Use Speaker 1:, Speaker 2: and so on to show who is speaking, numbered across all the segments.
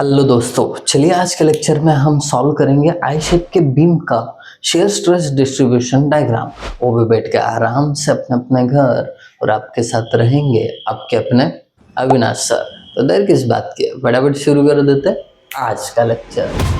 Speaker 1: Hello दोस्तों, चलिए आज के लेक्चर में हम सॉल्व करेंगे आई शेप के बीम का शेयर स्ट्रेस डिस्ट्रीब्यूशन डायग्राम। वो भी बैठ के आराम से अपने अपने घर, और आपके साथ रहेंगे आपके अपने अविनाश सर। तो देर किस बात की, फटाफट शुरू कर देते हैं आज का लेक्चर।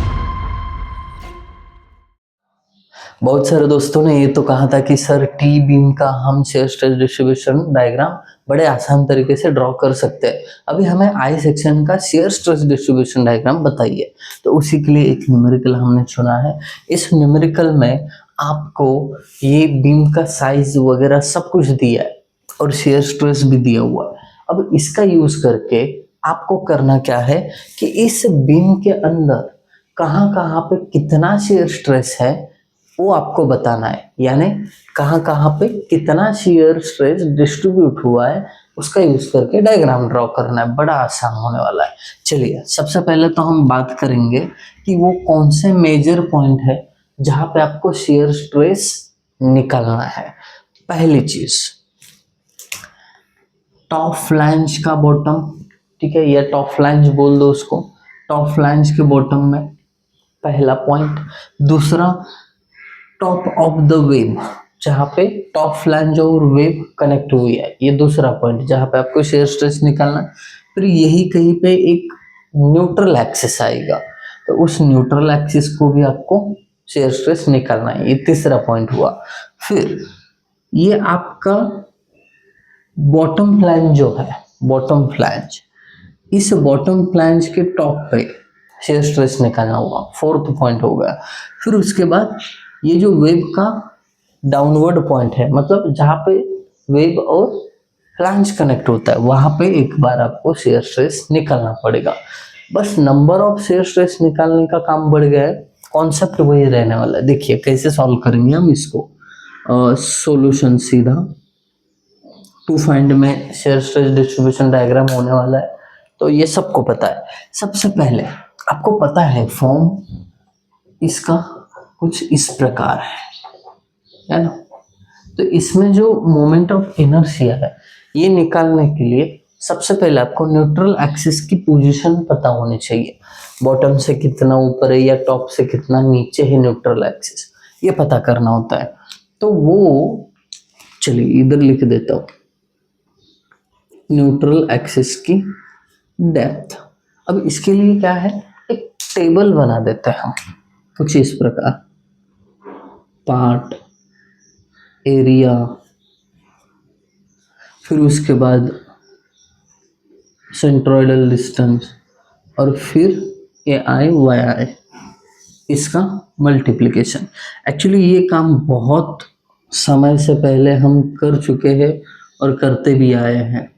Speaker 1: बहुत सारे दोस्तों ने ये तो कहा था कि सर टी बीम का हम शेयर स्ट्रेस डिस्ट्रीब्यूशन डायग्राम बड़े आसान तरीके से ड्रॉ कर सकते हैं। अभी हमें आई सेक्शन का शेयर स्ट्रेस डिस्ट्रीब्यूशन डायग्राम बताइए। तो उसी के लिए एक न्यूमेरिकल हमने चुना है। इस न्यूमेरिकल में आपको ये बीम का साइज वगैरह सब कुछ दिया है और शेयर स्ट्रेस भी दिया हुआ है। अब इसका यूज करके आपको करना क्या है कि इस बीम के अंदर कहाँ कहाँ पे कितना शेयर स्ट्रेस है वो आपको बताना है, यानी कहाँ कहाँ पे कितना शेयर स्ट्रेस डिस्ट्रीब्यूट हुआ है उसका यूज करके डायग्राम ड्रॉ करना है। बड़ा आसान होने वाला है। चलिए सबसे पहले तो हम बात करेंगे कि वो कौन से मेजर पॉइंट है जहाँ पे आपको शेयर स्ट्रेस निकालना है। पहली चीज टॉप फ्लैंज का बॉटम, ठीक है, या टॉप फ्लैंज बोल दो उसको। टॉप फ्लैंज के बॉटम में पहला पॉइंट। दूसरा टॉप ऑफ द वेव, जहाँ पे टॉप फ्लैंज और वेव कनेक्ट हुई है, ये दूसरा पॉइंट जहाँ पे आपको शेयर स्ट्रेस निकालना है। फिर यही कहीं पे एक न्यूट्रल एक्सिस आएगा, तो उस न्यूट्रल एक्सिस को भी आपको शेयर स्ट्रेस निकालना है। ये तीसरा पॉइंट हुआ। फिर ये आपका बॉटम फ्लैंज जो है, बॉटम फ्लैंज, इस बॉटम फ्लैंज के टॉप पे शेयर स्ट्रेस निकालना होगा, फोर्थ पॉइंट हो गया। फिर उसके बाद ये जो वेव का डाउनवर्ड पॉइंट है, मतलब जहाँ पे वेव और फ्लैंज कनेक्ट होता है, वहां पे एक बार आपको शेयर स्ट्रेस निकालना पड़ेगा। बस नंबर ऑफ शेयर स्ट्रेस निकालने का काम बढ़ गया है, कॉन्सेप्ट वही रहने वाला है। देखिए कैसे सॉल्व करेंगे हम इसको। सॉल्यूशन सीधा टू फाइंड में शेयर स्ट्रेस डिस्ट्रीब्यूशन डायग्राम होने वाला है, तो ये सबको पता है। सबसे पहले आपको पता है फॉर्म इसका कुछ इस प्रकार है ना। तो इसमें जो मोमेंट ऑफ इनर्शिया है ये निकालने के लिए सबसे पहले आपको न्यूट्रल एक्सिस की पोजीशन पता होनी चाहिए। बॉटम से कितना ऊपर है या टॉप से कितना नीचे है न्यूट्रल एक्सिस, ये पता करना होता है। तो वो चलिए इधर लिख देता हूँ, न्यूट्रल एक्सिस की डेप्थ। अब इसके लिए क्या है, एक टेबल बना देते हैं हम कुछ इस प्रकार। पार्ट, एरिया, फिर उसके बाद सेंट्रोइडल डिस्टेंस, और फिर ए आई वाई आई, इसका मल्टीप्लिकेशन। एक्चुअली ये काम बहुत समय से पहले हम कर चुके हैं और करते भी आए हैं,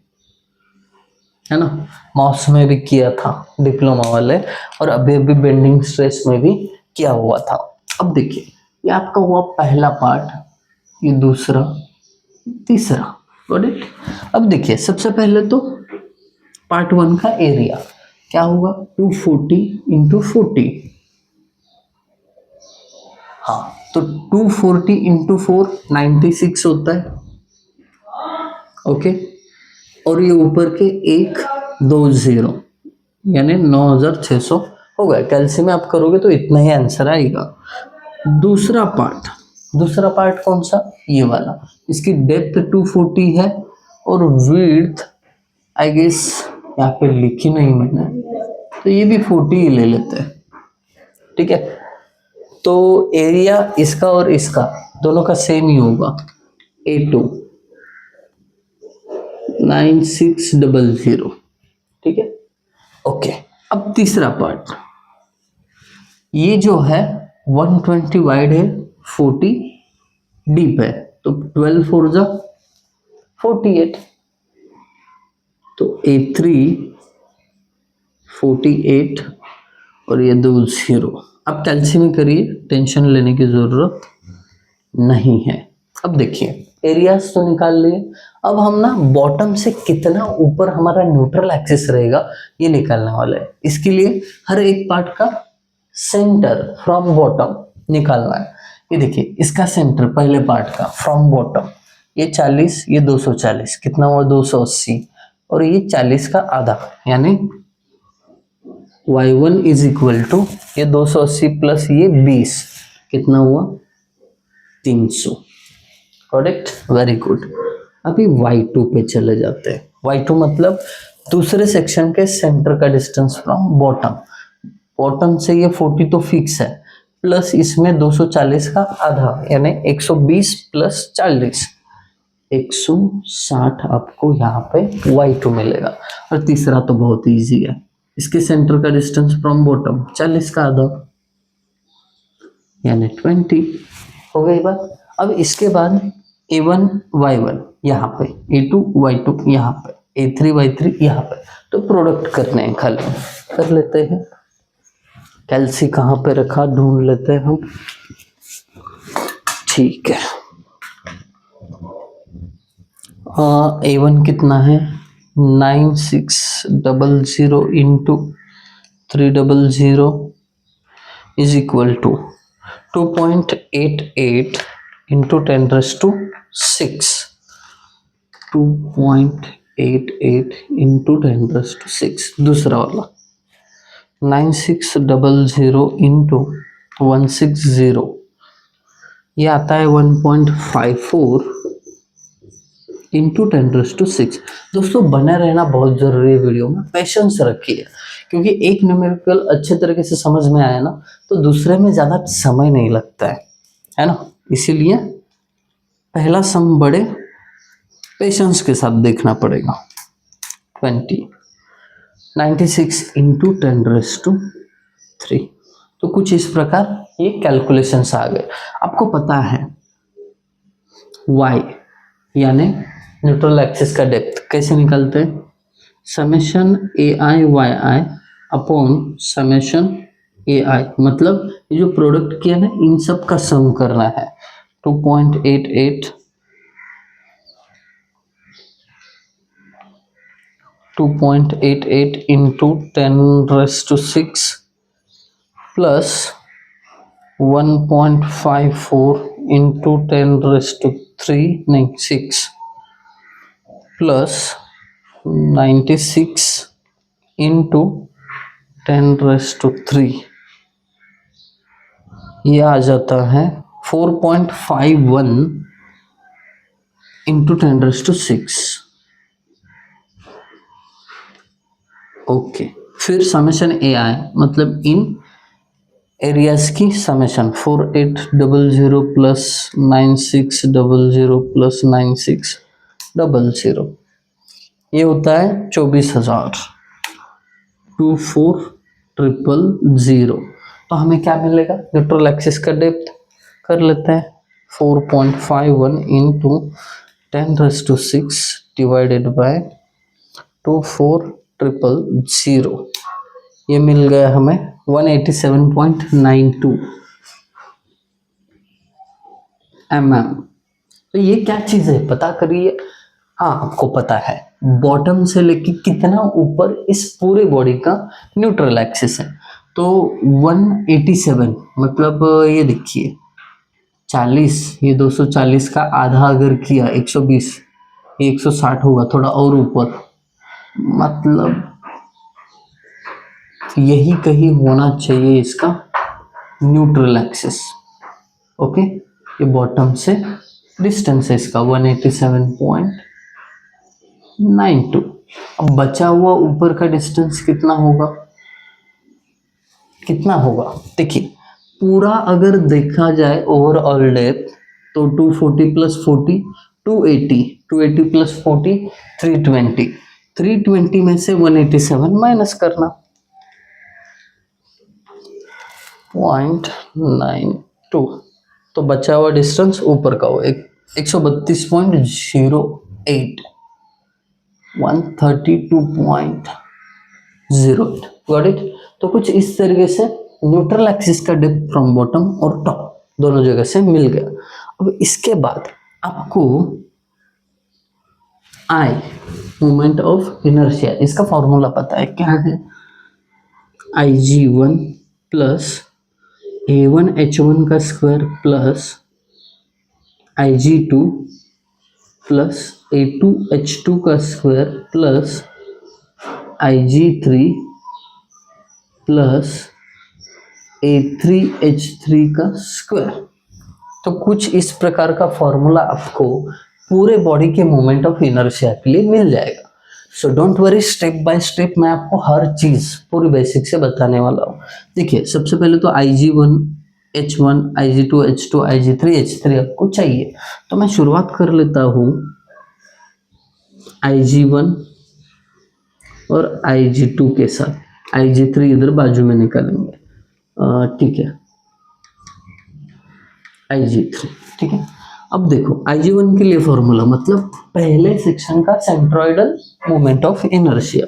Speaker 1: है ना। मॉस में भी किया था डिप्लोमा वाले, और अभी अभी बेंडिंग स्ट्रेस में भी किया हुआ था। अब देखिए ये आपका हुआ पहला पार्ट, ये दूसरा, तीसरा, गॉट इट। अब देखिए सबसे पहले तो पार्ट वन का एरिया क्या होगा, 240 इंटू 40। हाँ, तो 240 इंटू 4 96 होता है, ओके। और ये ऊपर के 120 यानी 9600 हो गया। कैल्शियम में आप करोगे तो इतना ही आंसर आएगा। दूसरा पार्ट कौन सा, ये वाला। इसकी डेप्थ 240 है और विड्थ आई गेस यहाँ पे लिखी नहीं मैंने, तो ये भी 40 ही ले लेते हैं, ठीक है। तो एरिया इसका और इसका दोनों का सेम ही होगा, A2 9600, ठीक है, ओके। अब तीसरा पार्ट, ये जो है 120 वाइड है, 40 डीप है, तो 12 4 जा 48, तो A3 48 और ये 2 0। अब कैल्शियम करिए, टेंशन लेने की जरूरत नहीं है। अब देखिए एरियाज तो निकाल लिए। अब हम ना बॉटम से कितना ऊपर हमारा न्यूट्रल एक्सिस रहेगा ये निकालने वाले हैं। इसके लिए हर एक पार्ट का सेंटर फ्रॉम बॉटम निकालना है। ये देखिए इसका सेंटर पहले पार्ट का फ्रॉम बॉटम, ये 40, ये 240, कितना हुआ 280, और ये 40 का आधा यानी y1 इज इक्वल टू ये 280 प्लस ये 20 कितना हुआ 300। Correct, very good. अभी y2 पे चले जाते हैं। y2 मतलब दूसरे सेक्शन के सेंटर का डिस्टेंस फ्रॉम बॉटम। बॉटम से ये 40 तो फिक्स है, प्लस इसमें 240 का आधा यानी 120 प्लस 40 160 आपको यहाँ पे y2 मिलेगा। और तीसरा तो बहुत इजी है, इसके सेंटर का डिस्टेंस फ्रॉम बॉटम 40 का आधा यानी 20। हो गई बात। अब इसके बाद a1 y1 यहाँ पे, a2 y2 यहाँ पे, a3 y3 यहाँ पे, तो प्रोडक्ट करने हैं, खाली कर लेते हैं। कैल्सी कहाँ पे रखा ढूंढ लेते हैं हम। ठीक है, a1 कितना है 9600 into 300 is equal to 2.88 into 10⁻6 2.88 into 10⁻6। दूसरा वाला 9600 इंटू 160 ये आता है 1.54 इंटू 10⁻6। दोस्तों बने रहना बहुत जरूरी है, वीडियो में पेशेंस रखिए, क्योंकि एक न्यूमेरिकल अच्छे तरीके से समझ में आया ना तो दूसरे में ज़्यादा समय नहीं लगता है ना। इसीलिए पहला सम बड़े पेशेंस के साथ देखना पड़ेगा। 96 इंटू 10⁻3। तो कुछ इस प्रकार ये कैलकुलेशंस आ गए। आपको पता है y यानी न्यूट्रल एक्सिस का डेप्थ कैसे निकालते हैं, summation AI YI upon summation AI, मतलब ये जो प्रोडक्ट किया ना इन सब का सम करना है। 2.88 इंटू 10⁻6 प्लस 1.54 इंटू 10⁻3 नहीं 6 प्लस 96 इंटू 10⁻3 ये आ जाता है 4.51 इंटू 10⁻6। ओके, फिर समेशन AI मतलब इन एरियाज की समेशन 4800 प्लस 9600 प्लस 9600 ये होता है 24,000 24,000। तो हमें क्या मिलेगा, न्यूट्रल एक्सिस का डेप्थ कर लेते हैं 4.51 इंटू 10⁻6 डिवाइडेड बाय 24,000 ये मिल गया हमें 187.92 mm। तो ये क्या चीज़ है पता करिए। हाँ आपको पता है बॉटम से लेके कितना ऊपर इस पूरे बॉडी का न्यूट्रल एक्सिस है, तो 187 मतलब ये देखिए 40, ये 240 का आधा अगर किया 120, ये 160 होगा, थोड़ा और ऊपर, मतलब यही कहीं होना चाहिए इसका न्यूट्रल एक्सिस। ओके, ये बॉटम से डिस्टेंस है इसका 187.92। अब बचा हुआ ऊपर का डिस्टेंस कितना होगा, कितना होगा देखिए, पूरा अगर देखा जाए ओवरऑल डेप्थ तो 240 प्लस 40 280, 280 प्लस 40 320, 320 में से 187 माइनस करना 0.92, तो बचा हुआ डिस्टेंस ऊपर का हो 132.08 132.08। Got it. तो कुछ इस तरीके से न्यूट्रल एक्सिस का डेप्थ फ्रॉम बॉटम और टॉप दोनों जगह से मिल गया। अब इसके बाद आपको आई मोमेंट ऑफ इनर्शिया, इसका फॉर्मूला पता है क्या है, IG1 प्लस A1H1 का square plus IG2 plus A2H2 का square plus IG3 plus A3H3 का स्क्वायर। तो कुछ इस प्रकार का फॉर्मूला आपको पूरे बॉडी के मोमेंट ऑफ इनर्शिया के लिए मिल जाएगा। So don't worry, step by step मैं आपको हर चीज पूरी बेसिक से बताने वाला हूँ। देखिए, सबसे पहले तो Ig1 H1 Ig2 H2 Ig3 H3 आपको चाहिए। तो मैं शुरुआत कर लेता हूँ Ig1 और Ig2 के साथ। Ig3 इधर बाजू में निकालेंगे, ठीक है, Ig3, ठीक है। अब देखो, Ig1 के लिए फॉर्मूला मतलब पहले सेक्शन का सेंट्रोइडल मोमेंट ऑफ इनर्शिया,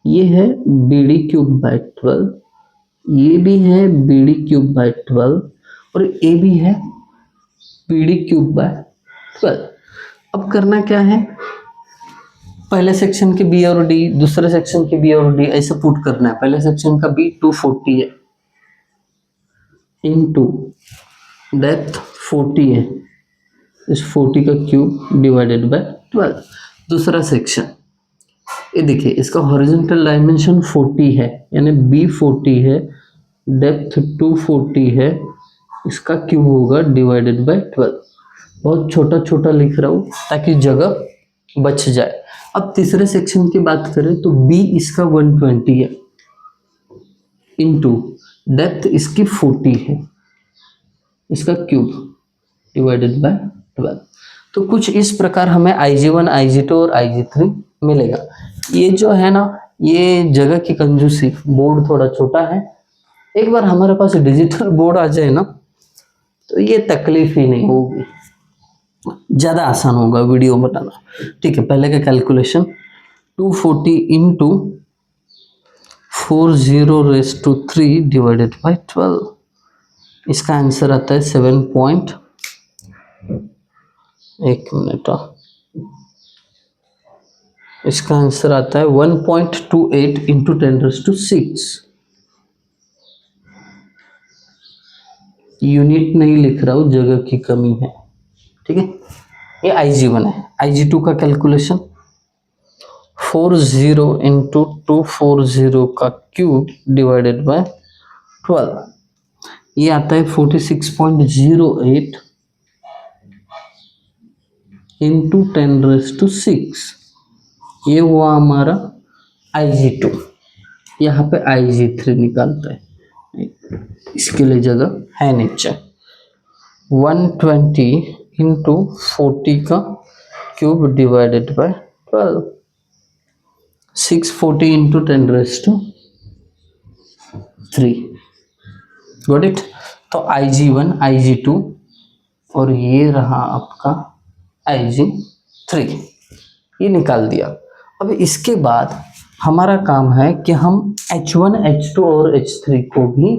Speaker 1: ये है BD³/12, ये भी है BD³/12 और ये भी है BD³/12। अब करना क्या है, पहले सेक्शन के B और D, दूसरे सेक्शन के B और D ऐसे पुट करना है। पहले सेक्शन का B 240 है, इनटू डेप्थ 40 है, इस 40 का क्यूब डिवाइडेड बाय 12। दूसरा सेक्शन, ये देखिए, इसका हॉरिजॉन्टल डायमेंशन 40 है, यानी B 40 है, डेप्थ 240 है, इसका क्यूब होगा डिवाइडेड बाय 12। बहुत छोटा छोटा लिख रहा हूँ ताकि जगह बच जाए। अब तीसरे सेक्शन की बात करें तो B इसका 120 है, इनटू डेप्थ इसकी 40 है, इसका क्यूब डिवाइडेड बाय 12। तो कुछ इस प्रकार हमें Ig1 Ig2 और Ig3 मिलेगा। ये जो है ना, ये जगह की कंजूसी, बोर्ड थोड़ा छोटा है। एक बार हमारे पास डिजिटल बोर्ड आ जाए ना तो ये तकलीफ ही नहीं होगी, ज़्यादा आसान होगा वीडियो बनाना। ठीक है, पहले का कैलकुलेशन 240 इंटू 40⁻³ डिवाइडेड बाय 12, इसका आंसर आता है 7 एक मिनट, इसका आंसर आता है 1.28 इंटू 10⁻⁶। यूनिट नहीं लिख रहा हूँ, जगह की कमी है, ठीक है। ये Ig1 है। Ig2 का कैलकुलेशन 40 इंटू 240 का क्यूब डिवाइडेड बाय 12, ये आता है 46.08 इंटू 10⁻⁶। ये हुआ हमारा Ig2। यहाँ पे Ig3 निकालता है, इसके लिए जगह है नीचे। 120 इंटू 40 का cube divided by 12, 640 into 10⁻3। Got it. तो Ig1 Ig2 और ये रहा आपका Ig3, ये निकाल दिया। अब इसके बाद हमारा काम है कि हम H1 H2 और H3 को भी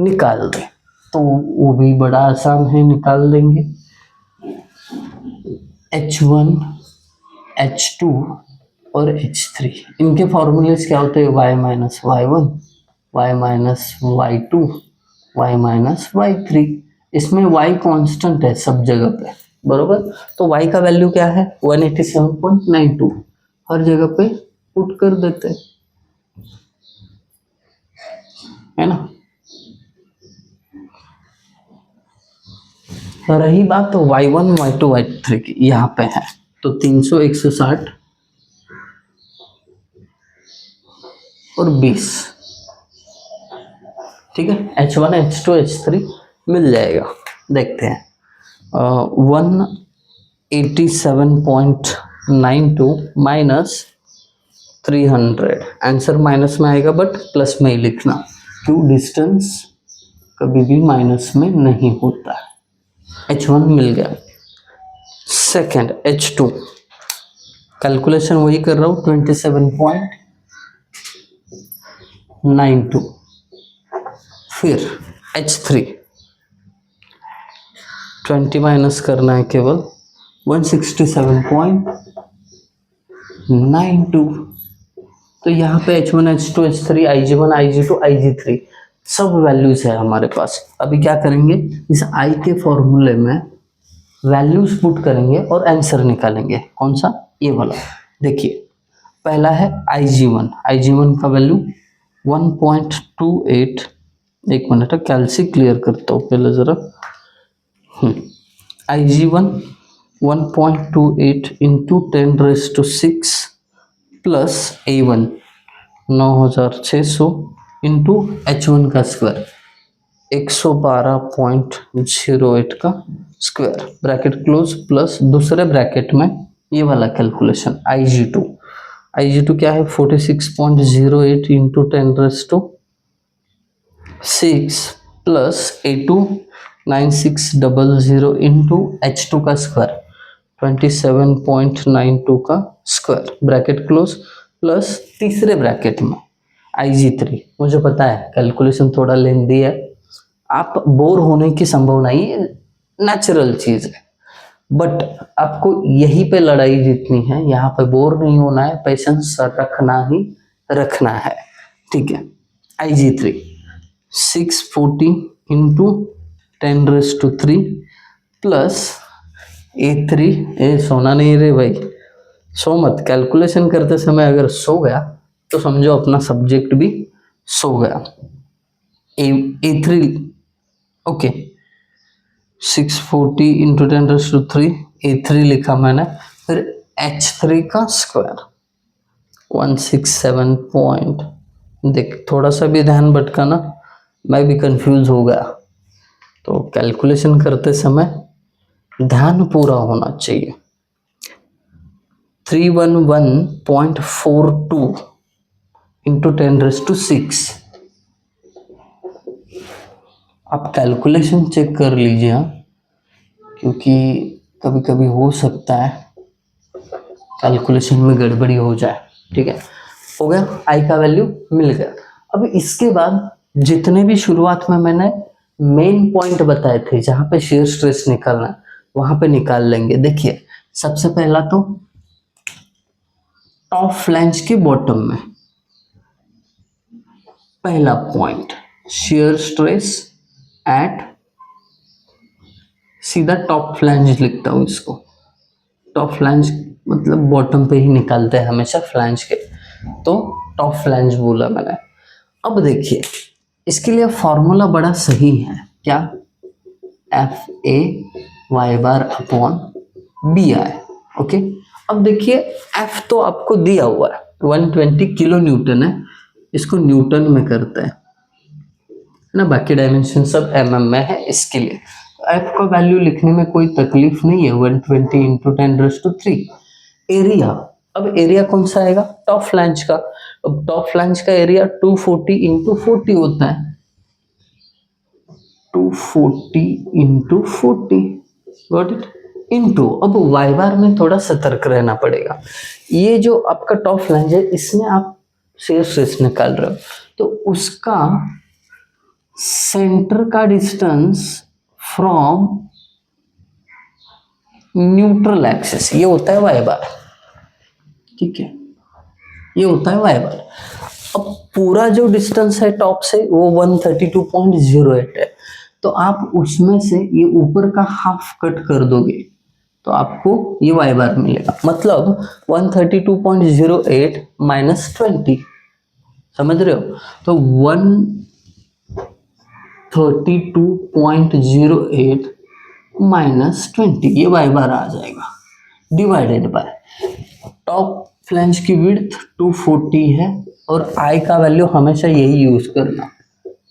Speaker 1: निकाल दें। तो वो भी बड़ा आसान है, निकाल देंगे। H1 H2 और H3, इनके फॉर्मूलेस क्या होते हैं, y minus y1, y minus y2, y minus y3। इसमें y कांस्टेंट है सब जगह पे, बरोबर। तो y का वैल्यू क्या है, 187.92, हर जगह पे पुट कर देते हैं, है ना। रही बात तो y1 y2 y3 की, यहाँ पे है तो 300 160 और 20, ठीक है। H1 H2 H3 मिल जाएगा। देखते हैं, 187.92 माइनस 300, आंसर माइनस में आएगा बट प्लस में ही लिखना, क्यों, डिस्टेंस कभी भी माइनस में नहीं होता है। H1 मिल गया। सेकंड H2, कैलकुलेशन वही कर रहा हूँ, 27.92। फिर H3 20 माइनस करना है केवल, 167.92। तो यहाँ पे H1 H2 H3 Ig1 Ig2 Ig3 सब वैल्यूज है हमारे पास। अभी क्या करेंगे, इस I के फॉर्मूले में वैल्यूज पुट करेंगे और आंसर निकालेंगे। कौन सा, ये वाला। देखिए, पहला है Ig1 का वैल्यू 1.28, एक मिनट कैलसी क्लियर करता हूँ पहले ज़रा। IG1 1.28 into 10⁻6 plus A1 9600 into H1 का स्क्वायर 112.08 का स्क्वायर ब्रैकेट क्लोज प्लस दूसरे ब्रैकेट में ये वाला कैलकुलेशन IG2 क्या है 46.08 into 10⁻6 plus A2 9600 into H2 का स्क्वायर 27.92 का स्क्वायर ब्रैकेट क्लोज प्लस तीसरे ब्रैकेट में IG3। मुझे पता है कैलकुलेशन थोड़ा लेंदी है, आप बोर होने की संभावना ही नेचुरल चीज़ है, बट आपको यहीं पे लड़ाई जीतनी है, यहाँ पे बोर नहीं होना है, पेशेंस रखना है, ठीक है। IG3 640 इंटू 10⁻3 प्लस A3, सोना नहीं रे भाई, सो मत, कैलकुलेशन करते समय अगर सो गया तो समझो अपना सब्जेक्ट भी सो गया। A3 ओके 640 इंटू 10⁻3 A3 लिखा मैंने, फिर H3 का स्क्वायर 167 पॉइंट, देख थोड़ा सा भी ध्यान भटका ना, मैं भी कंफ्यूज हो गया, तो कैलकुलेशन करते समय ध्यान पूरा होना चाहिए। 311.42 इंटू 10⁻6, आप कैलकुलेशन चेक कर लीजिए हाँ, क्योंकि कभी कभी हो सकता है कैलकुलेशन में गड़बड़ी हो जाए, ठीक है। हो गया, आई का वैल्यू मिल गया। अब इसके बाद जितने भी शुरुआत में मैंने मेन पॉइंट बताए थे जहाँ पे शेयर स्ट्रेस निकालना, वहां पे निकाल लेंगे। देखिए सबसे पहला तो टॉप फ्लैंज के बॉटम में पहला पॉइंट शेयर स्ट्रेस एट, सीधा टॉप फ्लैंज लिखता हूं इसको, टॉप फ्लैंज मतलब बॉटम पे ही निकालते हैं हमेशा फ्लैंज के, तो टॉप फ्लैंज बोला मैंने। अब देखिए इसके लिए फॉर्मूला बड़ा सही है, क्या, FA/Y/BI, ओके। अब देखिए F तो आपको दिया हुआ है 120 किलो न्यूटन है, इसको न्यूटन में करते हैं ना, बाकी डायमेंशन सब mm में है, इसके लिए F का वैल्यू लिखने में कोई तकलीफ नहीं है, 120 इंटू 10⁻3। एरिया, अब एरिया कौन सा आएगा, टॉप फ्लैंज का, अब टॉप फ्लैंज का एरिया 240 इंटू 40 होता है, 240 इंटू 40, गॉट इट, इंटू, अब वाई बार में थोड़ा सतर्क रहना पड़ेगा, ये जो आपका टॉप फ्लैंज है इसमें आप शेयर स्ट्रेस निकाल रहे हो, तो उसका सेंटर का डिस्टेंस फ्रॉम न्यूट्रल एक्सिस ये होता है वाई बार, ठीक है, ये होता है वाई बार। अब पूरा जो डिस्टेंस है टॉप से वो 132.08 है, तो आप उसमें से ये ऊपर का हाफ कट कर दोगे तो आपको ये वाई बार मिलेगा, मतलब 132.08 माइनस 20, समझ रहे हो, तो 132.08 माइनस 20 ये वाई बार आ जाएगा, डिवाइडेड बाय टॉप फ्लैंज की विड्थ 240 है, और आई का वैल्यू हमेशा यही यूज करना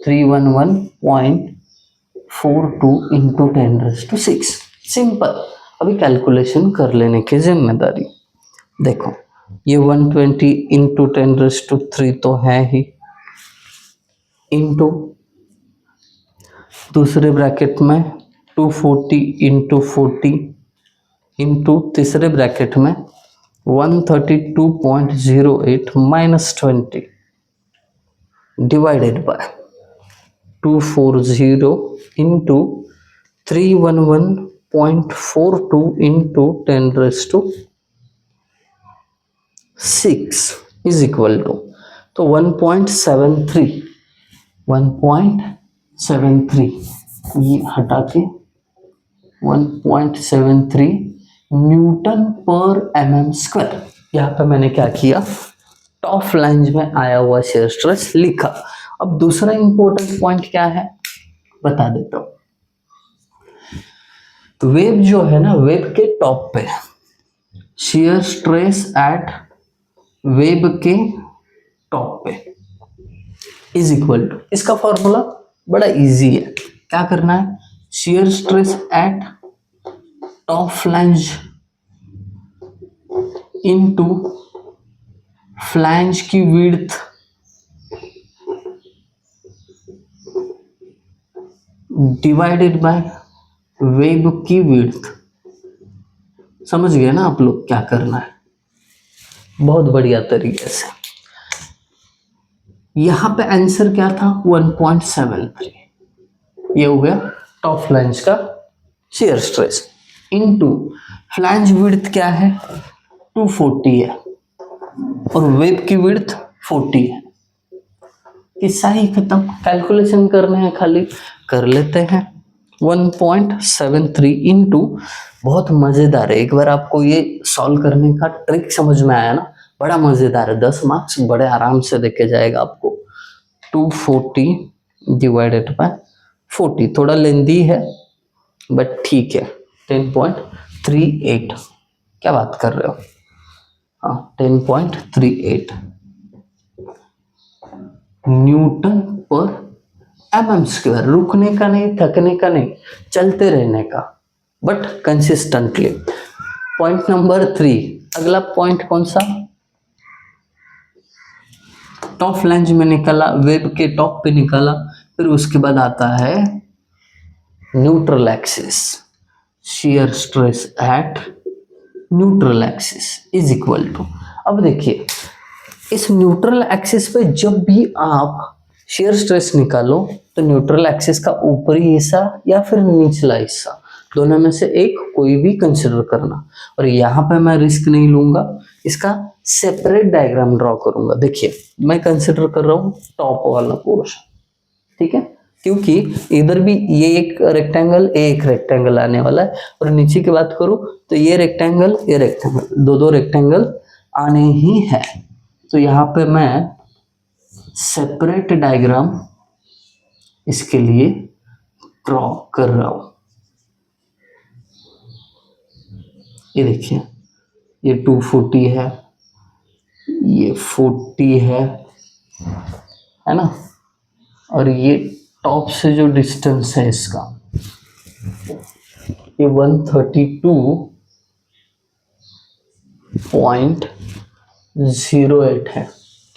Speaker 1: 311.42 इंटू 10⁻6, सिंपल। अभी कैलकुलेशन कर लेने की जिम्मेदारी, देखो ये 120 इंटू 10⁻3 तो है ही, इंटू दूसरे ब्रैकेट में 240 इंटू 40 इंटू तीसरे ब्रैकेट में 132.08 minus 20 divided by 240 into 311.42 into 10⁻6 is equal to, तो 1.73 ये हटा के 1.73 न्यूटन पर mm स्क्वायर। यहाँ पे मैंने क्या किया, टॉप फ्लैंज में आया हुआ शेयर स्ट्रेस लिखा। अब दूसरा इंपॉर्टेंट पॉइंट क्या है बता देता हूं। तो वेब जो है ना, वेब के टॉप पे शेयर स्ट्रेस एट वेब के टॉप पे इज इक्वल टू, इसका फॉर्मूला बड़ा इजी है। क्या करना है, shear stress eight top flange into flange की विड्थ डिवाइडेड बाय वेब की विड्थ। समझ गए ना आप लोग क्या करना है, बहुत बढ़िया तरीके से। यहां पे आंसर क्या था 1.73, ये हो गया टॉप फ्लैंज का shear stress into flange width क्या है 240 है और वेब की विड्थ 40 है। किस्सा ही खत्म, कैलकुलेशन करने हैं खाली, कर लेते हैं। 1.73 इंटू, बहुत मजेदार है, एक बार आपको ये सॉल्व करने का ट्रिक समझ में आया ना, बड़ा मजेदार है, 10 मार्क्स बड़े आराम से देके जाएगा आपको। 240 डिवाइडेड बाय 40, थोड़ा लेंदी है बट ठीक है। 10.38, क्या बात कर रहे हो, हाँ 10.38 न्यूटन पर एमएम स्क्वायर। रुकने का नहीं, थकने का नहीं, चलते रहने का, बट कंसिस्टेंटली। पॉइंट नंबर 3, अगला पॉइंट कौन सा, टॉप फ्लैंज में निकाला, वेब के टॉप पे निकाला, फिर उसके बाद आता है neutral axis, shear stress at neutral axis is equal to. अब देखिए इस न्यूट्रल एक्सिस पे जब भी आप शेयर स्ट्रेस निकालो तो न्यूट्रल एक्सिस का ऊपरी हिस्सा या फिर निचला हिस्सा, दोनों में से एक कोई भी कंसिडर करना। और यहाँ पे मैं रिस्क नहीं लूंगा, इसका सेपरेट डायग्राम ड्रॉ करूंगा। देखिए मैं कंसिडर कर रहा हूँ टॉप वाला पोर्शन, ठीक है, क्योंकि इधर भी ये एक रेक्टेंगल आने वाला है, और नीचे की बात करूँ तो ये रेक्टेंगल दो रेक्टेंगल आने ही है। तो यहाँ पे मैं सेपरेट डायग्राम इसके लिए ड्रॉ कर रहा हूं। ये देखिए ये 240 है, ये 40 है ना, और ये टॉप से जो डिस्टेंस है इसका ये 132.08 है,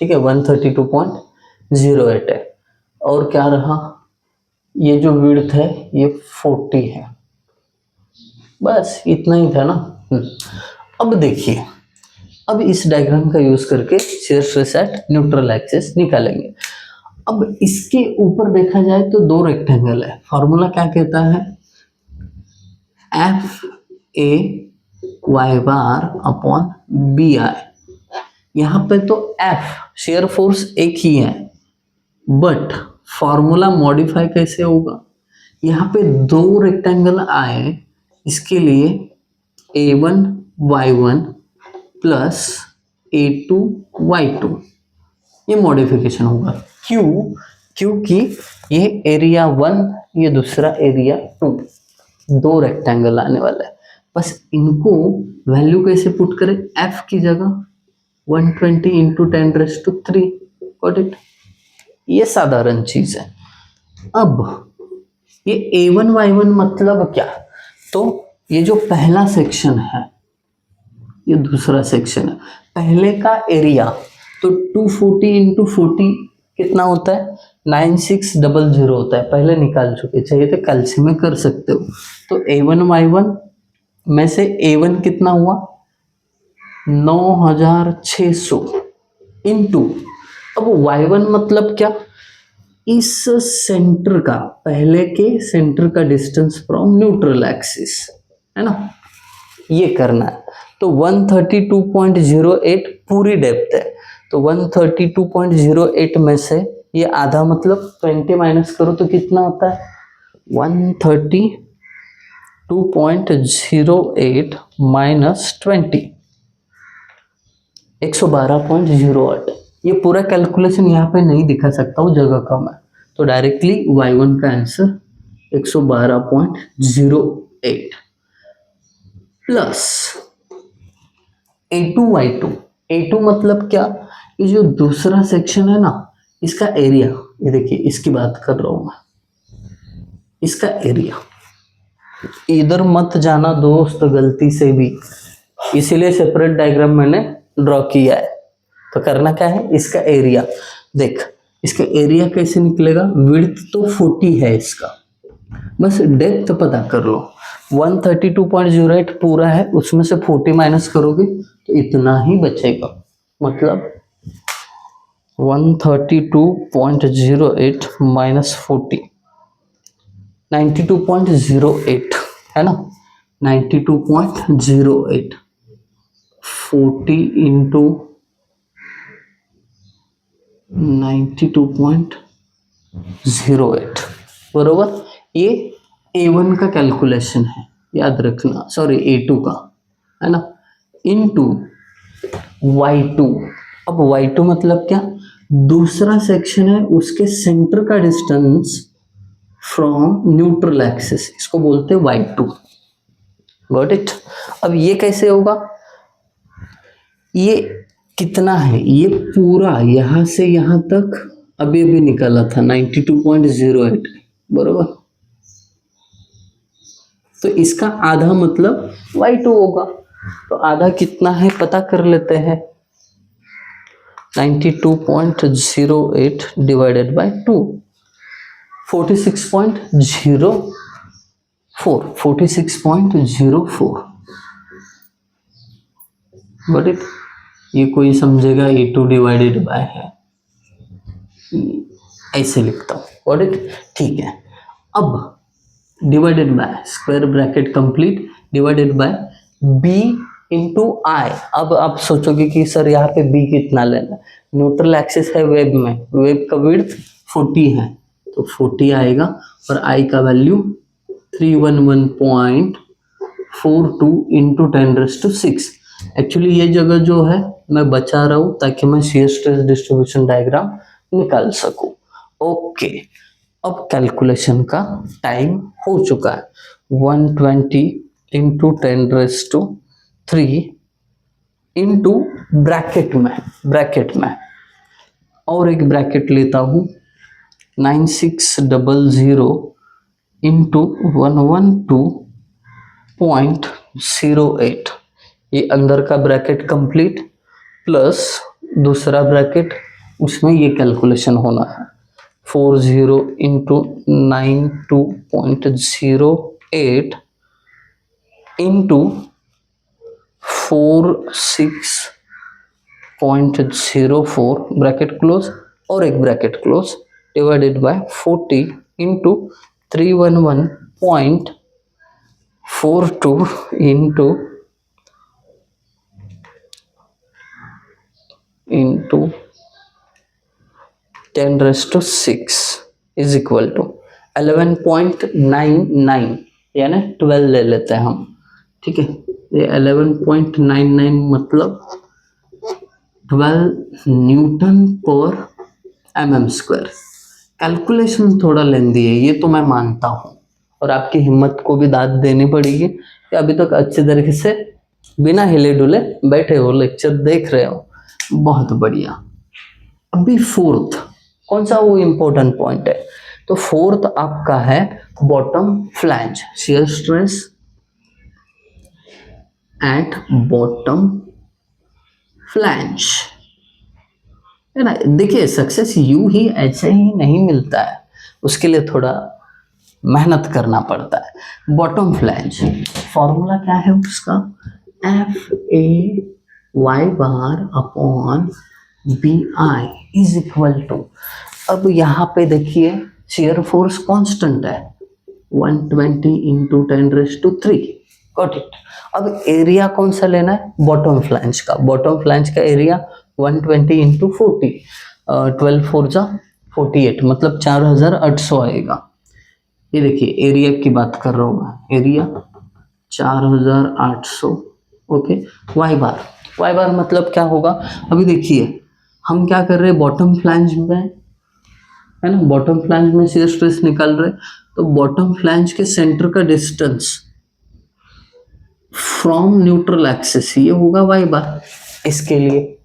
Speaker 1: ठीक है, 132.08 है। और क्या रहा, ये जो विड्थ है ये 40 है, बस इतना ही था ना। अब देखिए, अब इस डायग्राम का यूज करके shear stress at neutral axis निकालेंगे। अब इसके ऊपर देखा जाए तो दो रेक्टेंगल है, फॉर्मूला क्या कहता है, F A Y bar upon B I. यहाँ पे तो एफ शेयर फोर्स एक ही है, बट फॉर्मूला मॉडिफाई कैसे होगा, यहाँ पे दो रेक्टेंगल आए, इसके लिए a1 y1 plus a2 y2, ये मॉडिफिकेशन होगा। क्यों, क्योंकि ये एरिया 1, ये दूसरा एरिया 2, दो रेक्टेंगल आने वाला है। बस इनको वैल्यू कैसे पुट करें, f की जगह 120 इंटू 10⁻³ गॉट इट, ये साधारण चीज है। अब ये a1 y1 मतलब क्या, तो ये जो पहला सेक्शन है ये दूसरा सेक्शन है, पहले का एरिया तो 240 इंटू 40 कितना होता है 9600 होता है, पहले निकाल चुके, चाहिए तो कैलसी में कर सकते हो। तो a1 y1 में से a1 कितना हुआ 9600 इंटू, अब y1 मतलब क्या, इस सेंटर का, पहले के सेंटर का डिस्टेंस फ्रॉम न्यूट्रल एक्सिस है ना, ये करना है। तो 132.08 पूरी डेप्थ है, तो 132.08 में से ये आधा मतलब 20 माइनस करो तो कितना होता है 132.08 माइनस 20, 112.08। ये पूरा कैलकुलेशन यहाँ पे नहीं दिखा सकता हूँ, जगह कम है, तो डायरेक्टली y1 का आंसर 112.08 प्लस A2 A2 मतलब क्या, ये जो दूसरा सेक्शन है ना, इसका एरिया, ये देखिए इसकी बात कर रहा हूं मैं, इसका एरिया, इधर मत जाना दोस्त गलती से भी, इसीलिए सेपरेट डायग्राम मैंने ड्रॉ किया है। तो करना क्या है, इसका एरिया देख, इसका एरिया कैसे निकलेगा, विड्थ तो 40 है इसका, बस डेप्थ पता कर लो। 132.08 पूरा है, उसमें से 40 माइनस करोगे तो इतना ही बचेगा, मतलब 132.08 माइनस 40, 92.08 है ना, 92.08, 40 इंटू 92.08 बरोबर। ये A1 का कैलकुलेशन है, याद रखना, सॉरी A2 का है ना, इनटू Y2। अब Y2 मतलब क्या, दूसरा सेक्शन है, उसके सेंटर का डिस्टेंस फ्रॉम न्यूट्रल एक्सिस, इसको बोलते हैं Y2। Got it. अब ये कैसे होगा, ये कितना है, ये पूरा यहां से यहां तक अभी अभी निकाला था 92.08 बरोबर, तो इसका आधा मतलब y2 होगा, तो आधा कितना है पता कर लेते हैं, 92.08 डिवाइडेड बाय 2, 46.04 बट इट, ये कोई समझेगा A2 डिवाइडेड बाय है, ऐसे लिखता हूँ, गॉट इट, ठीक है। अब divided by square bracket complete, divided by b into I. अब आप सोचोगे कि सर यहाँ पे b कितना लेना, न्यूट्रल एक्सिस है वेब में, वेब का विड्थ 40 है, तो 40 आएगा, और i का वैल्यू 311.42 इंटू 10⁶। एक्चुअली ये जगह जो है मैं बचा रहा हूँ ताकि मैं shear स्ट्रेस डिस्ट्रीब्यूशन डायग्राम निकाल सकूं। ओके, अब कैलकुलेशन का टाइम हो चुका है, 120 इंटू 10⁻³ इंटू ब्रैकेट में और एक ब्रैकेट लेता हूँ 9600 इंटू 112.08, ये अंदर का ब्रैकेट कंप्लीट प्लस दूसरा ब्रैकेट, उसमें ये कैलकुलेशन होना है 40 इंटू 92.08 इंटू 46.04 ब्रैकेट क्लोज और एक bracket close divided by 40 into 311.42 into 10⁶ is equal to 11.99, यानी 12 ले लेते हैं हम, ठीक है। ये 11.99 मतलब 12 न्यूटन पर mm²। कैलकुलेशन थोड़ा लेंदी है ये तो मैं मानता हूँ, और आपकी हिम्मत को भी दाद देनी पड़ेगी कि अभी तक अच्छे तरीके से बिना हिले डुले बैठे हो, लेक्चर देख रहे हो, बहुत बढ़िया। अभी फोर्थ कौन सा वो इम्पोर्टेंट पॉइंट है, तो फोर्थ आपका है bottom flange, shear stress at bottom flange, है ना। देखिए सक्सेस यूं ही ऐसे ही नहीं मिलता है, उसके लिए थोड़ा मेहनत करना पड़ता है। बॉटम फ्लैंज फॉर्मूला क्या है उसका, FA/y⁴/BI इज इक्वल टू, अब यहाँ पे देखिए शियर फोर्स कांस्टेंट है 120 इंटू 10⁻³ गॉट इट। अब एरिया कौन सा लेना है, बॉटम फ्लैंज का, बॉटम फ्लैंज का एरिया 120 इंटू 40, 12 4 जा 48, मतलब 4800 आएगा। ये देखिए एरिया की बात कर रहा हूँ मैं, एरिया 4800, ओके। वाई बार वाई बार मतलब क्या होगा, अभी देखिए हम क्या कर रहे हैं, बॉटम फ्लैंज में है ना, बॉटम फ्लैंज में शियर स्ट्रेस निकाल रहे, तो बॉटम फ्लैंज के सेंटर का डिस्टेंस फ्रॉम न्यूट्रल एक्सिस ये होगा वाई बार इसके लिए,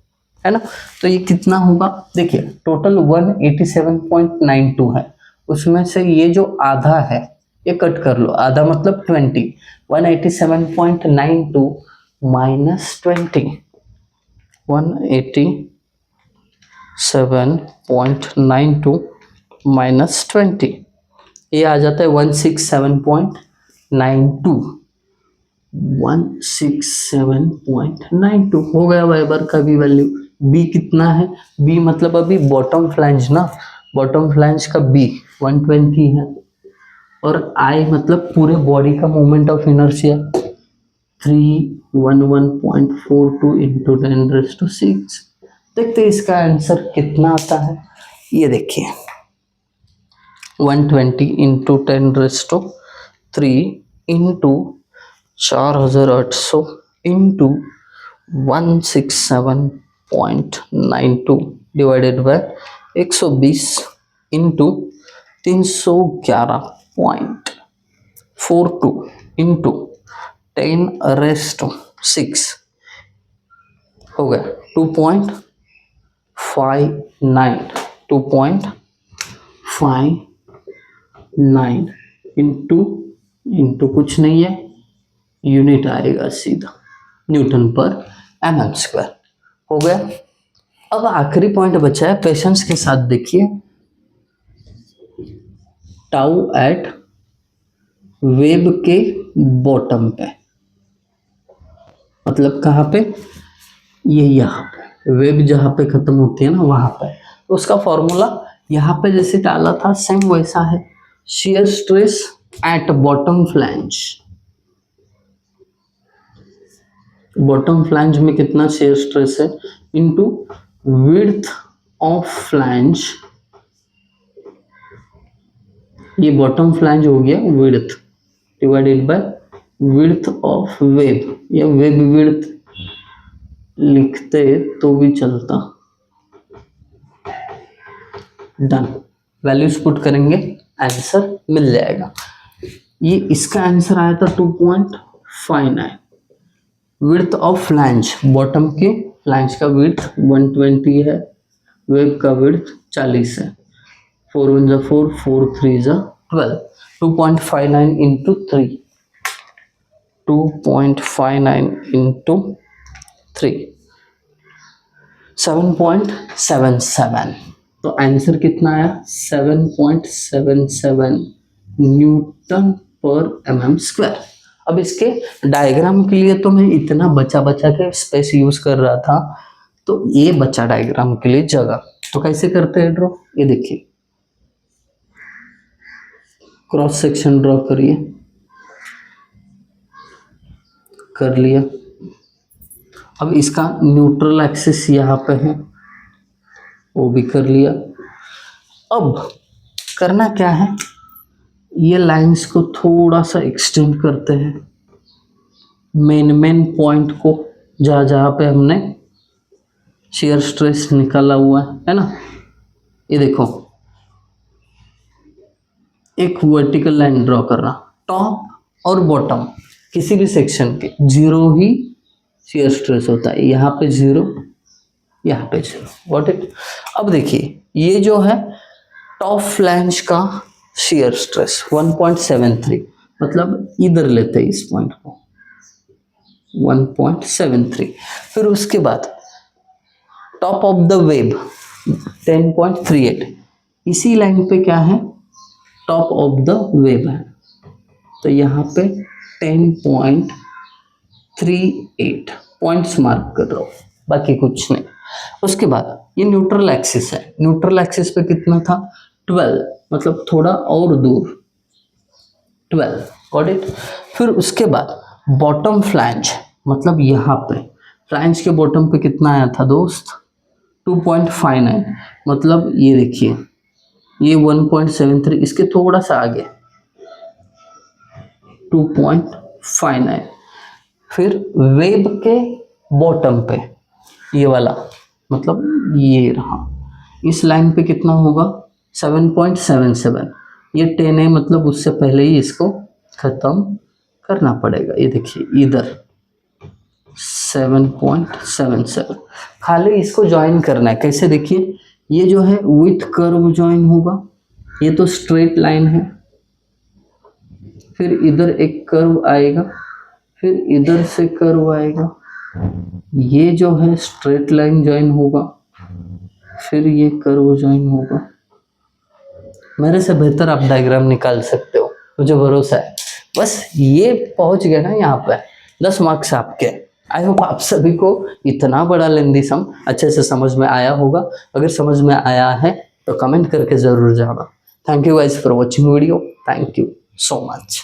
Speaker 1: है ना। तो ये कितना होगा, देखिए टोटल 187.92 है, उसमें से ये जो आधा है ये कट कर लो, आधा मतलब 20, 187.92 माइनस 20, 187.92 माइनस 20, ये आ जाता है 167.92, 167.92 हो गया वाइबर का भी वैल्यू। बी कितना है, बी मतलब अभी बॉटम फ्लैंज ना, बॉटम फ्लैंज का बी 120 है, और आई मतलब पूरे बॉडी का मोमेंट ऑफ इनर्शिया 311.42 इंटू 10⁶। देखते हैं इसका आंसर कितना आता है, ये देखिए 120 into 10⁻³ into 4800 into 167.92 divided by 120 into 311.42 into 10⁻6 हो गया 2.59, 2.59 इंटू कुछ नहीं है, यूनिट आएगा सीधा न्यूटन पर mm²। हो गया। अब आखिरी पॉइंट बचा है, पेशेंस के साथ देखिए, टाउ एट वेब के बॉटम पे, मतलब कहाँ पे, ये यहाँ पे वेब जहाँ पे खत्म होती है ना वहां पे, तो उसका फॉर्मूला यहाँ पे जैसे डाला था सेम वैसा है, shear stress at bottom flange, bottom flange में कितना शियर स्ट्रेस है इनटू विड्थ ऑफ फ्लैंज, ये बॉटम फ्लैंज हो गया width, divided by width of web, या वेब विड्थ लिखते तो भी चलता। डन, वैल्यूज पुट करेंगे आंसर मिल जाएगा। ये इसका आंसर आया था 2.59, विड्थ ऑफ फ्लैंज, बॉटम के फ्लैंज का विड्थ 120 है, वेब का विड्थ 40 है, 4 1 जा 4, 4 3 जा 12, 2.59 इंटू 3, 2.59 इंटू 3, 7.77, तो आंसर कितना आया 7.77 न्यूटन पर mm²। अब इसके डायग्राम के लिए तो मैं इतना बचा के स्पेस यूज कर रहा था, तो ये बचा डायग्राम के लिए जगह, तो कैसे करते हैं ड्रॉ, ये देखिए क्रॉस सेक्शन ड्रॉ करिए, कर लिया। अब इसका न्यूट्रल एक्सिस यहाँ पे है, वो भी कर लिया। अब करना क्या है, ये लाइंस को थोड़ा सा एक्सटेंड करते हैं, मेन पॉइंट को जहाँ पे हमने शियर स्ट्रेस निकाला हुआ है ना, ये देखो एक वर्टिकल लाइन ड्रॉ करना, टॉप और बॉटम किसी भी सेक्शन के 0 ही शियर स्ट्रेस होता है, यहाँ पे 0, यहाँ पे 0, व्हाट इट। अब देखिए ये जो है टॉप फ्लैंज का शियर स्ट्रेस 1.73, मतलब इधर लेते हैं इस पॉइंट को 1.73, फिर उसके बाद टॉप ऑफ द वेब 10.38, इसी लाइन पे क्या है टॉप ऑफ द वेब है, तो यहाँ पे 10.38 पॉइंट्स मार्क कर रहा हूँ, बाकी कुछ नहीं। उसके बाद ये न्यूट्रल एक्सिस है, न्यूट्रल एक्सिस पे कितना था 12, मतलब थोड़ा और दूर 12, गॉट इट। फिर उसके बाद बॉटम फ्लैंज, मतलब यहाँ पे फ्लैंज के बॉटम पे कितना आया था दोस्त 2.59, मतलब ये देखिए ये 1.73, इसके थोड़ा सा आगे 2.59, फिर वेब के बॉटम पे ये वाला, मतलब ये रहा, इस लाइन पे कितना होगा 7.77, ये 10 है, मतलब उससे पहले ही इसको खत्म करना पड़ेगा। ये देखिए इधर 7.77, खाली इसको ज्वाइन करना है। कैसे, देखिए ये जो है विथ कर्व ज्वाइन होगा, ये तो स्ट्रेट लाइन है, फिर इधर एक कर्व आएगा, फिर इधर से कर्व आएगा, ये जो है स्ट्रेट लाइन ज्वाइन होगा, फिर ये कर्व ज्वाइन होगा। मेरे से बेहतर आप डायग्राम निकाल सकते हो, मुझे भरोसा है। बस ये पहुंच गया ना यहाँ पे, 10 मार्क्स आपके। आई होप आप सभी को इतना बड़ा लेंदी सम अच्छे से समझ में आया होगा। अगर समझ में आया है तो कमेंट करके ज़रूर जाना। Thank you guys for watching video, thank you so much.